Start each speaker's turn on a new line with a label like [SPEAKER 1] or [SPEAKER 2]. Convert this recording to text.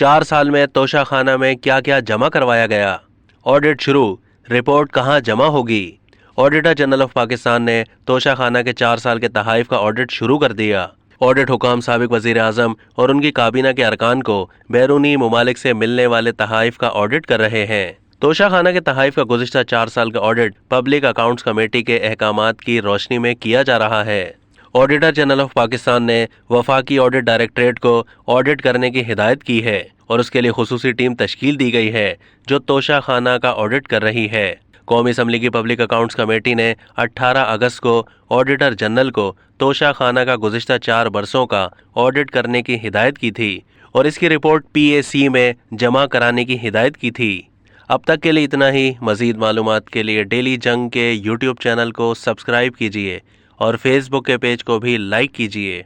[SPEAKER 1] 4 سال میں توشہ خانہ میں کیا کیا جمع کروایا گیا؟ آڈٹ شروع، رپورٹ کہاں جمع ہوگی؟ آڈیٹر جنرل آف پاکستان نے توشہ خانہ کے 4 سال کے تحائف کا آڈٹ شروع کر دیا۔ آڈٹ حکام سابق وزیر اعظم اور ان کی کابینہ کے ارکان کو بیرونی ممالک سے ملنے والے تحائف کا آڈٹ کر رہے ہیں۔ توشہ خانہ کے تحائف کا گزشتہ 4 سال کا آڈٹ پبلک اکاؤنٹس کمیٹی کے احکامات کی روشنی میں کیا جا رہا ہے۔ آڈیٹر جنرل آف پاکستان نے وفاقی آڈٹ ڈائریکٹریٹ کو آڈٹ کرنے کی ہدایت کی ہے اور اس کے لیے خصوصی ٹیم تشکیل دی گئی ہے جو توشہ خانہ کا آڈٹ کر رہی ہے۔ قومی اسمبلی کی پبلک اکاؤنٹس کمیٹی نے 18 اگست کو آڈیٹر جنرل کو توشہ خانہ کا گزشتہ 4 برسوں کا آڈٹ کرنے کی ہدایت کی تھی اور اس کی رپورٹ PAC میں جمع کرانے کی ہدایت کی تھی۔ اب تک کے لیے اتنا ہی۔ مزید معلومات کے لیے ڈیلی جنگ کے YouTube چینل کو سبسکرائب کیجیے اور فیس بک کے پیج کو بھی لائک کیجیے۔